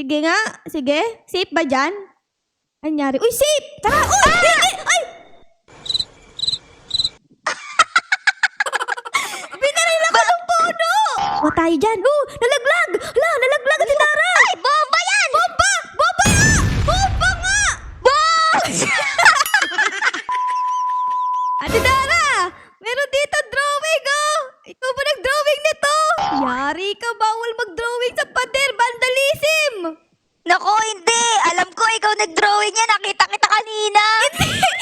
Sige nga, sige. Safe ba dyan? Anyari? Uy, safe! Tara! Uy! Hindi! Ay! Binaril ako ng puno! O tayo dyan. Nalaglag! Hala, nalaglag si Dara! Ay, bomba yan! Bomba! Bomba nga! Bomba nga! Boss! Ate Dara! Meron dito drawing, oh! Ikaw ba nag-drawing nito? Yari ka, bawal mag-drawing sa pader! Vandalism! Nako, hindi. Alam ko, ikaw nag-drawing yan. Nakita kita kanina.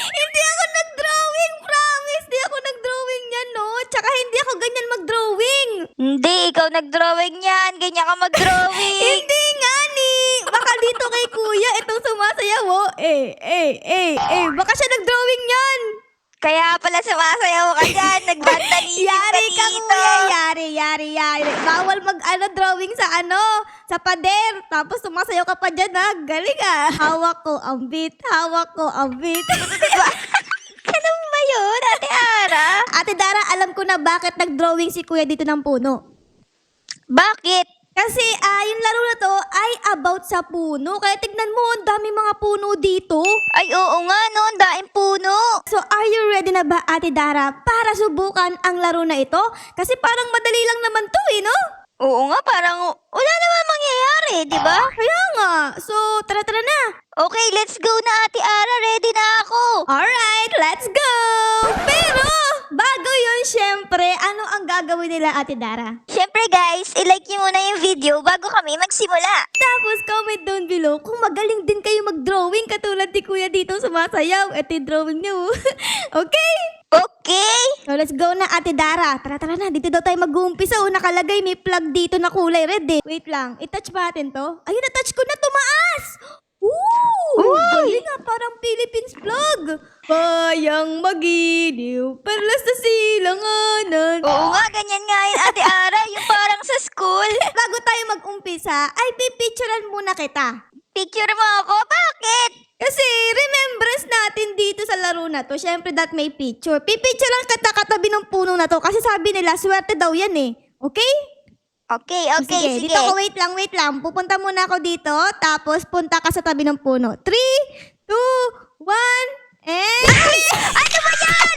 Hindi ako nag-drawing, promise! Hindi ako nag-drawing yan, no? Tsaka hindi ako ganyan mag-drawing! Hindi, ikaw nag-drawing yan. Ganyan ka mag-drawing. Hindi nga ni! Baka dito kay kuya, itong sumasayaw, oh. Baka siya nag-drawing yan! Kaya pala sumasayaw ka dyan. Nagbandalism ka Yari ka, dito. kuya! Yari! Bawal drawing sa pader! Tapos sumasayaw ka pa dyan, ha? Galing, ah! Hawak ko ang beat! Ano ba yun, Ate Ara? Ate Dara, alam ko na bakit nag-drawing si kuya dito ng puno. Bakit? Kasi yung laro na to ay about sa puno. Kaya tignan mo, ang dami mga puno dito. Ay, oo nga, no. Ang daing puno. So, are you ready na ba, Ate Dara, para subukan ang laro na ito? Kasi parang madali lang naman to, no? Oo nga, parang wala naman mangyayari, di ba? Kaya nga. So, tara na. Okay, let's go na, Ate Ara. Ready na ako. Alright, let's go! Pero, bago yun, syempre, ano ang gagawin nila, Ate Dara? Siyempre, guys, i-like niyo muna yung video bago kami magsimula. Tapos, comment down below kung magaling din kayo mag-drawing katulad ni Kuya dito sumasayaw. Ito yung drawing niyo. Okay? Okay? So, let's go na, Ate Dara. Tara na. Dito daw tayo mag-uumpisa. Nakalagay, may plug dito na kulay red, eh. Wait lang. I-touch ba natin to? Ayun, na-touch ko na. Tumaas! Ooh! Uy! Galing nga, parang Philippines flag. Bayang magiliw, perlas sa silanganan. Oo nga, ganyan nga yun, Ate Ara. Yung parang sa school. Bago tayo mag-umpisa, ay pipicturean muna kita. Picture mo ako? Bakit? Kasi remembrance natin dito sa laro na to, syempre that may picture. Pipicture lang kita katabi ng puno na to kasi sabi nila, swerte daw yan eh. Okay? Okay, sige. Dito ako, wait lang. Pupunta muna ako dito, tapos punta ka sa tabi ng puno. 3, 2, 1, and... Ano ba yan?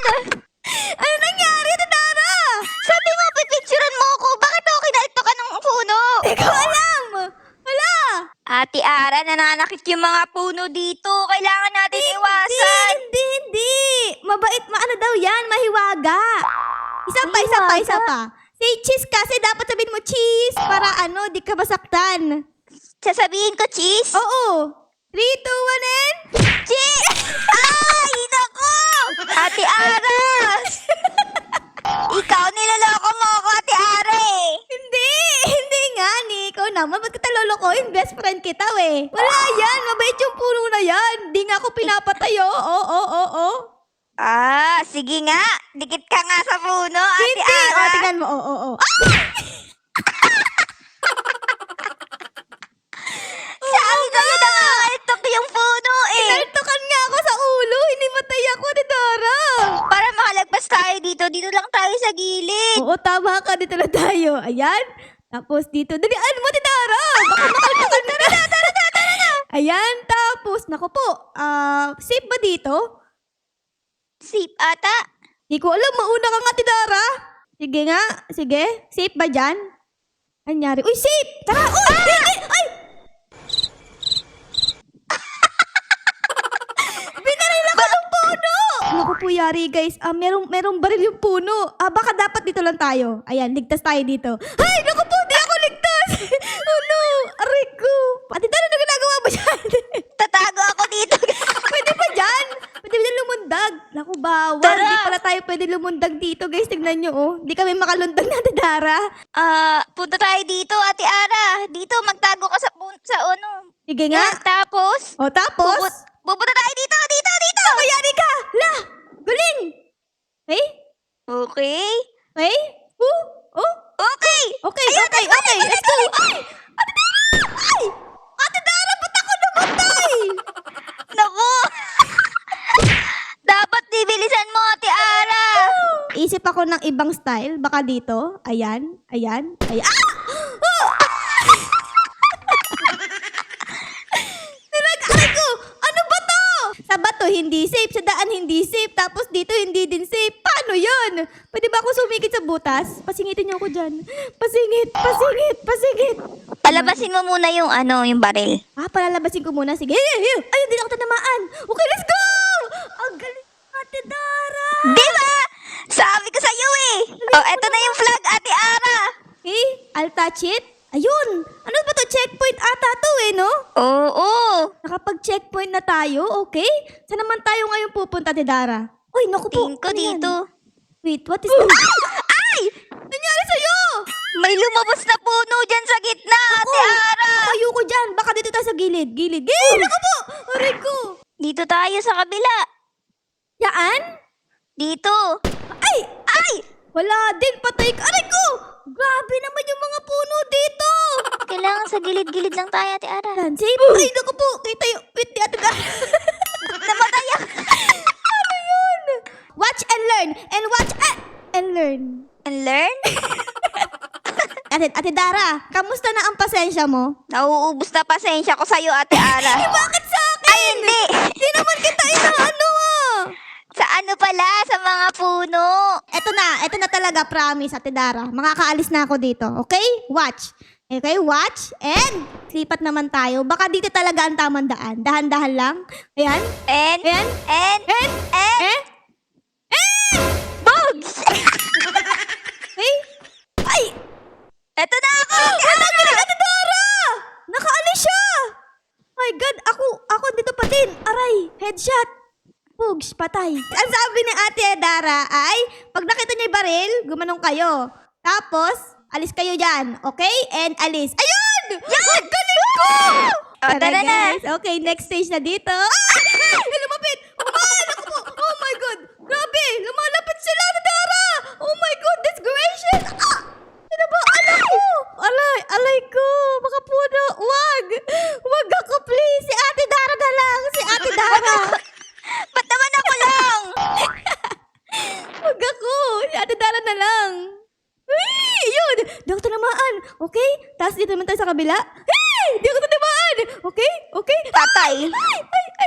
Ano nangyari, Tadara? Sabi mo, pipicturean mo ako. Bakit ako kinalito ka ng puno? Hindi ko alam. Wala. Ate Ara, nananakit yung mga puno dito. Kailangan natin iwasan. Hindi. Mabait, ano daw yan, mahiwaga. Isa pa. Say cheese kasi, dapat sabihin mo cheese para di ka masaktan. Sasabihin ko cheese? Oo. 3, 2, 1, and... Cheese! Ay, nako! Ate Ara! Ikaw, niloloko mo ako, Ate Ara eh. Hindi nga ni. Ikaw naman, ba't kita lolokohin? Best friend kita eh. Wala yan, mabait yung puno na yan. Di nga ako pinapatayo. Oo. Ah, sige nga. Dikit ka nga sa puno, Ate Hindi. Ara. Tingnan mo. Oo. Sabi ko yun nakakalitok yung puno eh. Naltukan nga ako sa ulo. Hindi matay ako, Dora. Para makalagpas tayo dito. Dito lang tayo sa gilid. Oo, tama ka. Dito na tayo. Ayan. Tapos dito. Dalian mo, Dora. Baka makaltukan na. Tara na. Ayan. Tapos, naku po. Safe ba dito? Sip ata. Hindi ko alam. Mauna ka nga, Dora. Sige nga. Sige. Safe ba dyan? Anyari? Uy, safe! Tara! Ay! Binaril ako ng puno! Naku po, yari guys. Merong baril yung puno. Baka dapat dito lang tayo. Ayan, ligtas tayo dito. Ay, naku po, di ako ligtas! Oh no! Aray ko! Ate Dara, ano ginagawa mo dyan? Tatago ako dito. Pwede ba dyan? Pwede ba dyan lumundag? Naku, bawal. Tara! Hindi pala tayo pwede lumundag dito, guys. Tignan nyo, oh. Hindi kami makalundag na, Ate Dara. Punta tayo dito, Ate Ara. Dito, magtago ka sa ano. Sige nga. Yan, tapos. O, tapos? Pupunta tayo dito. Mayari ka! La! Galing! Okay? Okay. Okay? Oh? Okay. Okay. Let's go! Ay! Ate Dara! Ay! Ate Dara, ba't ako namatay? Naku. Dapat dibilisan mo, Ate Ara. Isip ako ng ibang style. Baka dito. Ayan. Ah! hindi safe, sa daan hindi safe, tapos dito hindi din safe. Paano yun? Pwede ba ako sumikit sa butas? Pasingitin niyo ako dyan. Pasingit, pasingit, pasingit. Palabasin mo muna yung yung baril. Palalabasin ko muna. Sige. Ayun, hindi ako tanamaan. Okay, let's go! Ang galing, Ate Dara! Di ba? Sabi ko sa'yo eh. Oh, eto na yung flag, Ate Ara. Okay, I'll touch it. Ayun! Ano ba to? Checkpoint ata to no? Oo. Nakapag-checkpoint na tayo, okay? Saan naman tayo ngayon pupunta, Ate Dara? Uy, naku po. Tingin ko ano yan? dito. Wait, what is that? Ay! Nangyari sa'yo? May lumabas na puno dyan sa gitna, Ate Ara. Ayoko dyan. Baka dito tayo sa gilid. Gilid. Naku po! Aray ko! Dito tayo sa kabila. Yaan? Dito. Ay! Ay! Wala din. Patay ka. Aray ko! Grabe naman yung mga puno dito! Kailangan sa gilid-gilid lang tayo, Ate Ara. Lan, safe. Ay, naku po. Kita yung... Wait, di Ate Dara. Namatay ako. Ano yun? Watch and learn. And watch and learn. And learn? Ate Dara, kamusta na ang pasensya mo? Nauubos na pasensya ko sa'yo, Ate Ara. Bakit sa akin? Ay, hindi. Hindi naman kita inaano Sa ano pala? Sa mga puno. Eto na talaga, promise, Ate Dara. Makakaalis na ako dito, okay? Watch. Okay, watch. And, lipat naman tayo. Baka dito talaga ang tamang daan. Dahan-dahan lang. Ayan. And Ayan. Bugs! Okay? Ay! Eto na ako! Wala ka na, Ate Dara! Nakaalis siya! My God, ako dito pa din. Aray, headshot. Pugs, patay. Ang sabi ni Ate Dara ay, pag nakita niyo yung baril, gumanong kayo. Tapos, alis kayo dyan. Okay? And alis. Ayun! Yan! Galing ko! Tara na. guys. Okay, next stage na dito. Ay, lumapit! Naku po! Oh my God! Grabe! Lumalapit sila, Ate Dara! Oh my goodness gracious! Ano ba? Alay ko! Alay ko! Baka puno. Wag! Wag ako, please! Si Ate Dara na lang! Si Ate Dara! Ba't naman ako lang? Wag ako! Si Ate Dara na lang! Hey! Yun! Di ako tinamaan! Okay? Tapos dito naman tayo sa kabila. Hey! Di ako tinamaan! Okay? Okay? Patay. Ay!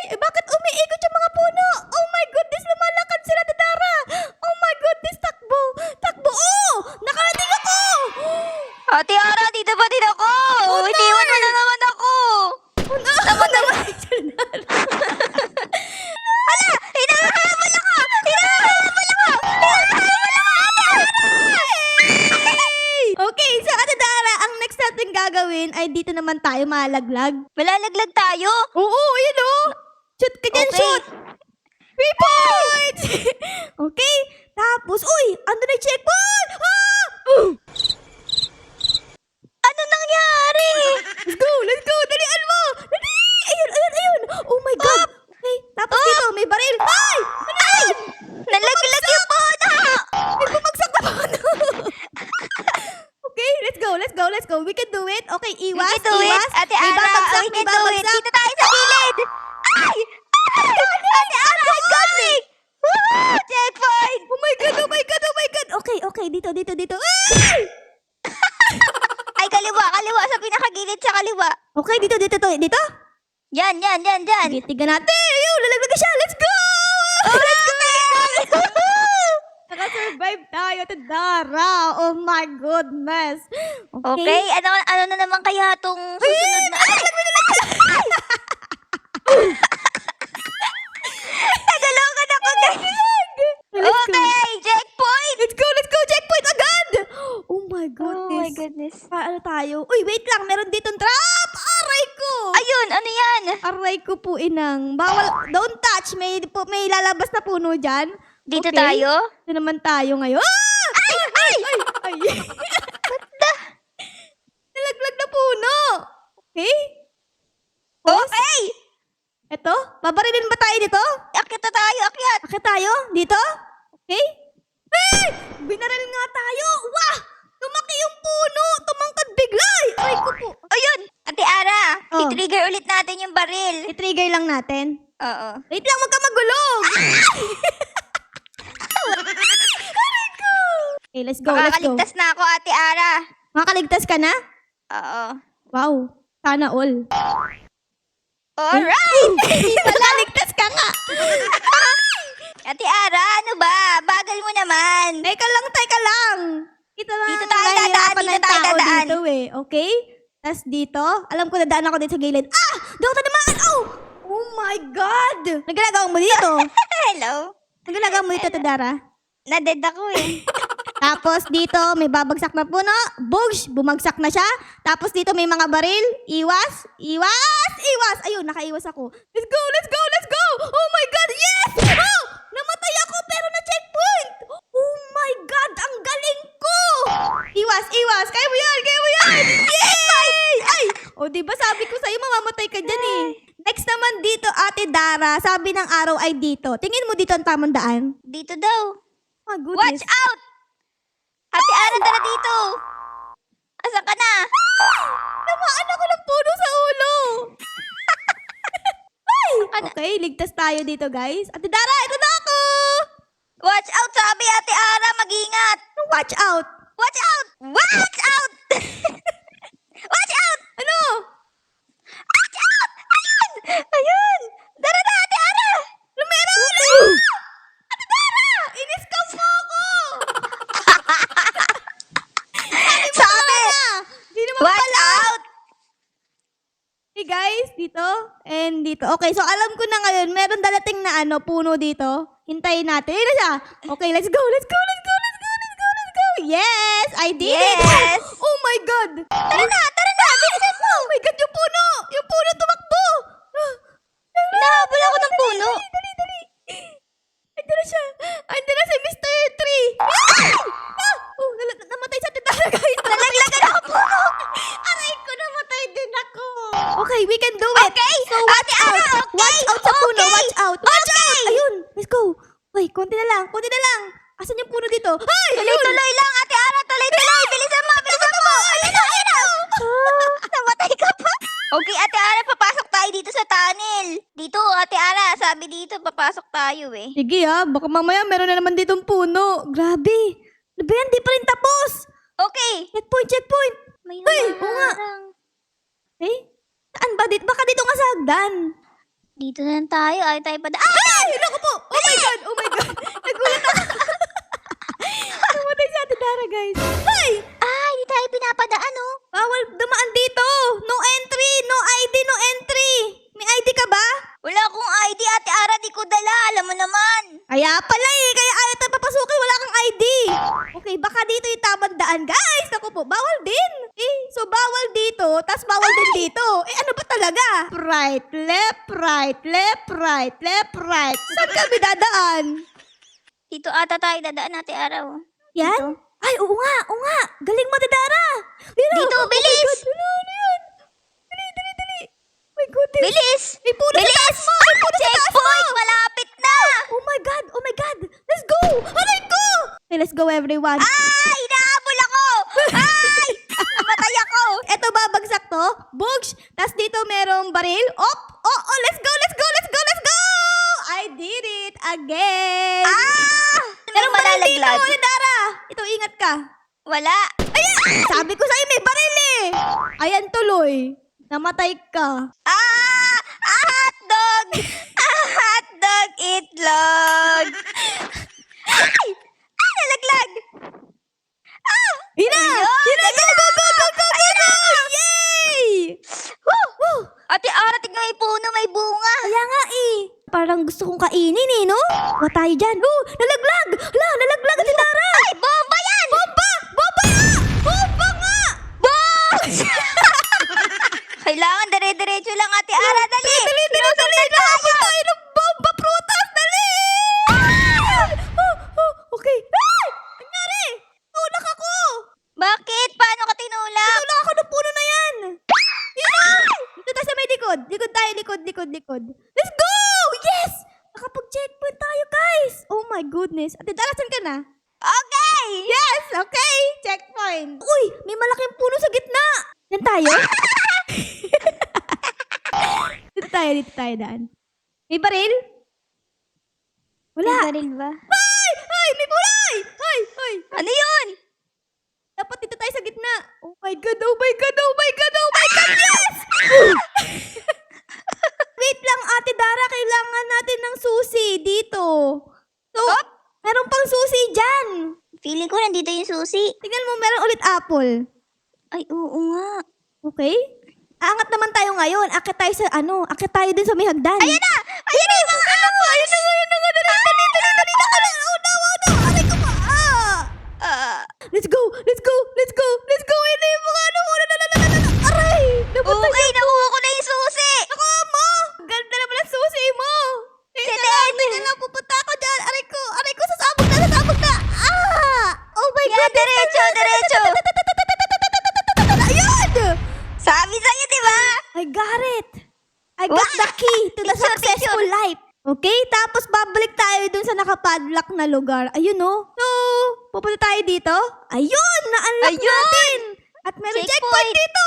Bakit umiikot yung mga puno? Oh my goodness! Lumalakad sila, Ate Dara! Oh my goodness! Takbo! Takbo! Oh! Nakarating ako! Ate Ara, dito pa din ako. Itiwan mo na naman ako. Naman! Hala! Hinahabol ako! Hinahabol ako! Okay, so Ate Dara, ang next natin gagawin ay dito naman tayo malaglag. Malalaglag tayo? Oo, yun o. Shoot ka dyan, Okay. shoot. 3 points! Okay, tapos, uy, ando na yung checkpoint! Ano nangyari? Let's go, dalian mo! Dali! Ayun! Oh my God! Okay, tapos dito, may baril. Ay! Ano yan? Nalaglag yung puno! May bumagsak na puno. Okay, let's go. We can do it. Okay, We iwas, can do it, iwas. Ate May Ara. babagsak, We may can do it. babagsak. Dito tayo sa gilid. Ay! Ate Ara, I got it! Woohoo! Checkpoint! Oh my God. Okay, dito. Ay! Ay, kaliwa sa pinakagilid sa kaliwa. Okay, dito. Yan. Sige, tignan natin. Ayun, lalaglag siya. Let's go! Naka-survive tayo, Ate Dara. Oh my goodness. Okay, ano na naman kaya tong susunod na? Tagalongan ako, guys. Let's go. Okay, checkpoint! Let's go. Checkpoint agad. Oh my Oh my goodness. goodness. Paano tayo? Uy, wait lang. Meron ditong trap. Aray ko. Ayun, ano yan? Aray ko po, inang. Bawal. Don't touch. May lalabas na puno dyan. Dito Okay. tayo? Ito naman tayo ngayon. Ay! Nalaglag na puno. Okay? Okay! Eto, babarilin ba tayo dito? Akyat na tayo, akyat! Akit tayo? Dito? Okay? Hey! Binaril nga tayo! Wah! Tumaki yung puno! Tumangkad bigla! Ay ko po. Ayun! Ate Ara, Oh. i-trigger ulit natin yung baril. I-trigger lang natin. Oo. Wait lang, wag ka magulog! Aray ko! Okay, let's go. Makakaligtas na ako, Ate Ara. Makakaligtas ka na? Oo. Wow. Sana all. Alright! Nakaligtas ka nga. Ate Ara, ano ba? Bagal mo naman. Teka lang. Ito lang. Dito tayo dadaan, nahihirapan dito ng tayo tao dadaan. dito eh. Okay? Tapos dito, alam ko dadaan ako dito sa gilid. Ah! Doon ka naman! Oh! Oh my God! Nagalagaw mo dito. Hello? Nagalagaw mo dito, Tadara. Naded ako eh. Tapos dito, may babagsak na puno. Bugs, bumagsak na siya. Tapos dito may mga baril. Iwas. Ayun, nakaiwas ako. Let's go. Oh my God, yes! Oh! Namatay ako pero na-checkpoint. Oh my God, ang galing ko! Iwas. Kaya mo yan. Yay! Ay! O, diba sabi ko sa'yo, mamamatay ka dyan eh. Next naman dito, Ate Dara, sabi ng araw ay dito. Tingin mo dito ang tamang daan. Dito daw. Oh, Watch out! Ate Ara, tara dito. Asa ka na? Namaan ako ng puno sa ulo. Ay! Ano? Okay, ligtas tayo dito, guys. Ate Dara, ito na ako! Watch out, sabi Ate Ara. Mag-ingat. Watch out! Watch out! Watch out! Watch out! Ano? Watch out! Ayun! Ayun! Tara na, Ate Ara! Ano meron? Ate Dara! In-scam mo ako! Sabi! Hindi naman Watch pala. out! Hey guys, dito and dito. Okay, so alam ko na ngayon, meron dalating na puno dito. Hintayin natin. Ayun na siya. Okay, let's go. Yes! I did it! Yes! Oh my God! Tara na! Bilisan mo! Oh my God, yung puno! Yung puno tumakbo! Hinahabol ako ng puno. Dali! Andiyan na siya! Andiyan na si Mr. Tree! Oh, namatay sa titara, guys! Nalaglagan ako puno. Aray ko, namatay din ako! Okay, we can do it! Okay! So, watch Ate Ara, out! okay! Watch out sa puno! Okay! Watch out! Okay! Ayun! Let's go! Uy, konti na lang! Asan yung puno dito? Ay! Ayun! Tuloy-tuloy lang, Ate Ara. Tuloy-tuloy. Bilisan mo. Ayun na. Namatay ka pa. Okay, Ate Ara, papasok tayo dito sa tunnel. Dito, Ate Ara, sabi dito, papasok tayo eh. Sige baka mamaya meron na naman ditong puno. Grabe! Ano ba yan? Di pa rin tapos! Okay. Checkpoint! May Uy, oo nga. humarang. Eh? Saan ba dito? Baka dito nga sa hagdan. Dito na lang tayo. Ay, tayo pa. Ay! Naku po! Oh my God! Nagulat ako. Namatay si Ate Dara, guys. Ay! Ay, di tayo pinapadaan, oh. Bawal dumaan dito! No entry! No ID! No entry! May ID ka ba? Wala akong ID, Ate Ara. Di ko dala. Alam mo naman. Kaya pala kaya ayaw tayo papasukin, wala kang ID. Okay, baka dito yung tamang daan. Guys, naku po, bawal din. So bawal dito, tas bawal din dito. Ano ba talaga? Right, left, right. Saan kami dadaan? Dito ata tayo dadaan, Ate Ara, oh. Yan? Ay, oo nga. Galing mo, Dara. Dito, bilis! Ano yan? Dali. My goodness. Bilis! May puno sa Bilis! taas mo! May puno sa taas mo! Checkpoint! Malapit na! Oh my God! Let's go! Aray ko! Okay, let's go everyone. Ay! Hinahabol ako! Ay! Namatay ako! Eto babagsak to. Bugs! Tas dito merong baril. Oh, let's go! I did it again! Ah! Merong baril dito, malalaglag. Dara! Ito, ingat ka. Wala. Ayan! Sabi ko sa'yo, may baril eh! Ayan tuloy. Namatay ka. Ah! Hotdog! Hotdog itlog! Ay! Nalaglag! Hina! Ayun! Go! Yay! Woo! Ate Ara, tignan mo yung puno, may bunga. Kaya nga eh. Parang gusto kong kainin eh, no? Huwag tayo dyan. Nalaglag! Nalaglag si Dara! Ay, bomba yan! Bomba nga! Bombs! Kailangan dire-diretso lang, Ate Ara. Dali! Dali! Sinusundan Nakapit tayo! tayo ng bomba prutas! Dali! Okay. Ay! Nangyari! Tulak ako! Bakit? Paano ka tinulak? Tulak ako ng puno na yan! Dito tayo sa may likod. Likod tayo, likod. Let's go! Yes! Nakapag-checkpoint tayo, guys! Oh my goodness. Ate, darasan ka na? Okay! Yes! Okay! Checkpoint. Uy! May malaking puno sa gitna! Yan tayo? Dito tayo daan. May baril? Wala. May baril ba? Ay! May bulay! Ay! Ano yun? Dapat dito tayo sa gitna. Oh my God! Yes! Feeling ko nandito yung susi. Tingnan mo, meron ulit apple. Ay, oo nga. Okay? Aangat naman tayo ngayon. Akit tayo sa akit tayo din sa may hagdan. Ayan na! Ayan na yung mga apples! Ayun na. Oh no. Aray ko pa. Let's go. Ayun na yung mga Aray! Napatay Okay, nakuha ko na yung susi! Nakuha mo! Ganda naman ang susi mo! Teka lang, pupunta ako dyan. Aray ko, sasabog na. Oh my Yan, God! diretso! Ayun! Sabi sa'yo, di ba? I got it! I got the key to the Picture, successful life. Okay, tapos babalik tayo dun sa nakapadlock na lugar. Ayun, no? So, pupunta tayo dito. Ayun! Na-unlock Ayun! natin! At meron checkpoint dito!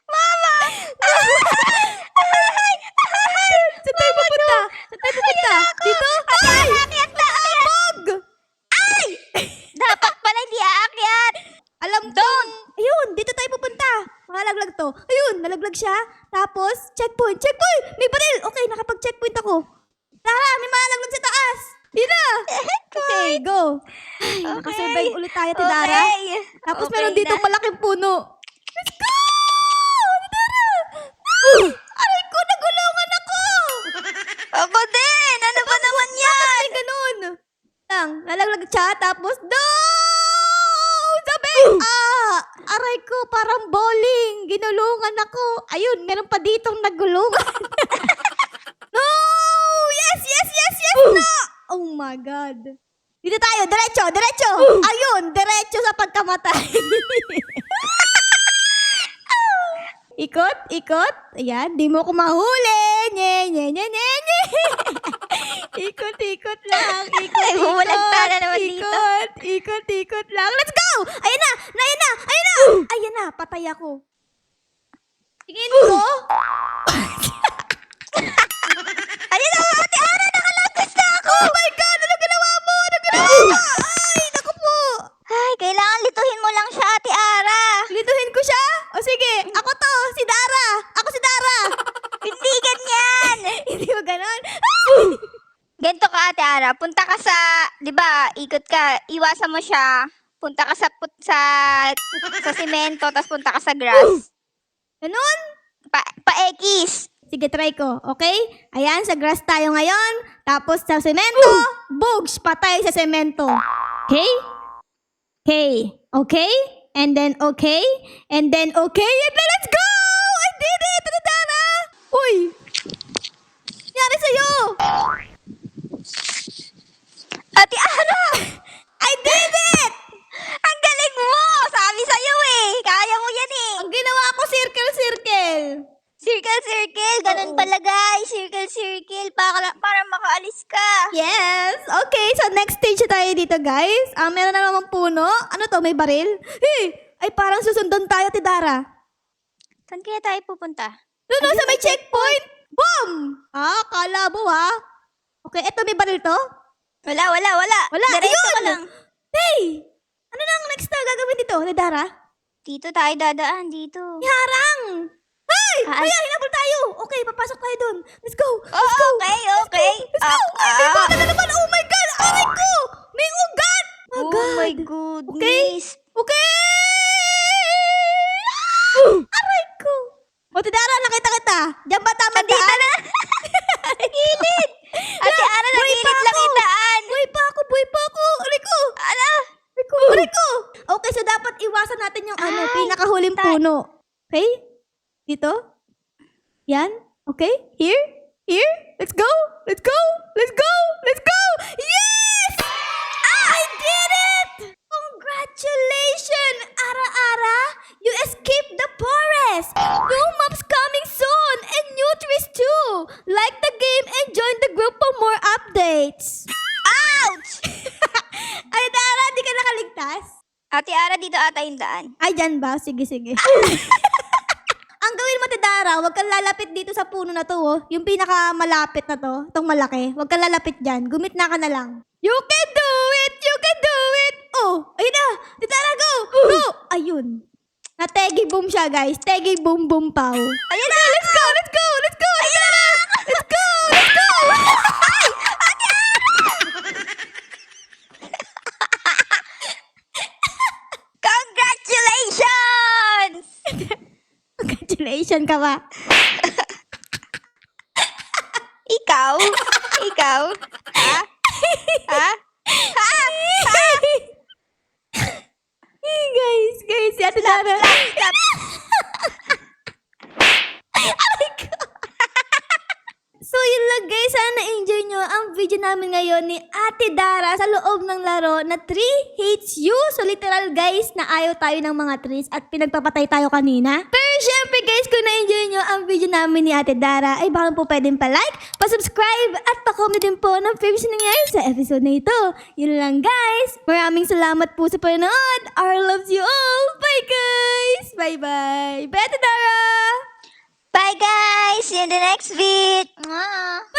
Mama! Saan tayo pupunta? Dito? Ay! Aakyat na! Bog! Dapat pala hindi aakyat! Alam doon! Ayun, dito tayo pupunta. Makalaglag to. Ayun, nalaglag siya. Tapos, checkpoint! May baril! Okay, nakapag-checkpoint ako. Tara, may makalaglag sa taas! Yun na! Okay, go! Ay, nakasurvive ulit tayo, Tidara. Okay. Tapos Okay meron dito na. malaking puno. Let's go! Tidara! Aray ko, nagulungan ako! Ako din! Ano ba naman yan? Ay, ganun. Nalaglag siya, tapos, Sabi! Aray ko, parang bowling. Ginulungan ako. Ayun, meron pa ditong nagulungan. No! Yes! No! Oh my God. Dito tayo, diretso. Ayun, diretso sa pagkamatay. Ikot. Ayan, di mo ko mahuli. Nye. Ikot lang. Ay, bumulagta na naman dito. Ikot lang. Let's go! Ayan na! Ayan na, patay ako. Tingin ko. Ayun na, Ate Ara! Nakalagpas na ako! Oh my God! Ano ginawa mo? Ay, naku po. Ay, kailangan lituhin mo lang siya, Ate Ara! Lituhin ko siya? O sige, ako to, si Dara. Ako si Dara. Hindi ganyan! Hindi mo ganon? Ganito ka, Ate Ara. Punta ka sa, di ba, ikot ka, iwasan mo siya. Punta ka sa semento, tapos punta ka sa grass. Ganon? Pa-X. Sige, try ko. Okay? Ayan, sa grass tayo ngayon. Tapos sa semento, bugs, patay sa semento. Okay? Okay? And then okay? And then let's go! I did it! Dara! Uy! Nangyari sa'yo! Ate Ara! I did it! Ang galing mo! Sabi sa'yo eh! Kaya mo yan eh! Ang ginawa ko, circle. Circle! Ganun pala guys! Circle! Para makaalis ka! Yes! Okay, so next stage tayo dito, guys. Meron na naman puno. Ano to, may baril? Ay, parang susundan tayo, Tidara. Saan kaya tayo pupunta? Doon sa may checkpoint! Boom! Kala mo Okay, eto may baril to? Wala! Wala, Diretso ayun! ka lang! Hey! Ano na ang next na gagawin dito, Tidara? Dito tayo dadaan, dito. Harang! Hey! Ay. Kuya, hinabol tayo! Okay, papasok tayo dun. Let's go! Okay! Let's go! Ay, may bala na naman! Oh my God! Aray ko! May ugat! Oh my goodness! Okay! Aray ko! O, Tidara, nakita kita. Diyan ba tama Andito daan? na! Gilid! Ate Ara, nagilid lang yung daan! Buhay pa ako! Aray ko! Ala! Aray ko! Okay, so dapat iwasan natin yung pinakahuling puno. Okay? Dito? Yan? Okay? Here? Let's go! Yes! I did it! Congratulations, Ara! You escaped the forest! New maps coming soon! And new trees too! Like the game and join the group for more updates! Ouch! Ay, Dara, di ka nakaligtas? Ate Ara, dito ata yung daan. Ay, dyan ba? Sige. Ang gawin mo, Tidara, huwag kang lalapit dito sa puno na to, Yung pinakamalapit na to, itong malaki. Huwag kang lalapit dyan. Gumitna ka na lang. You can do it! Oh, ayun na! Tidara, go! Go! Ayun. Na-tegi boom siya, guys. Tegi boom boom pow. Ayun na! Let's go! Tidara! Let's go! Nation ka ba? Ikaw? Ikaw? Ha? Ha? Guys, si Ate Dara. Stop! So yun lang guys, sana enjoy nyo ang video namin ngayon ni Ate Dara sa loob ng laro na 3 hates you. So literal guys, na ayaw tayo ng mga trees at pinagpapatay tayo kanina. Pero syempre guys, kung na-enjoy nyo ang video namin ni Ate Dara, ay baka po pwedeng pa-like, pa-subscribe at pa-comment din po ng favorite na nangyari sa episode na ito. Yun lang guys. Maraming salamat po sa panonood. Our loves you all. Bye guys. Bye-bye. Bye Ate Dara. Bye guys! See you in the next vid! Mwah.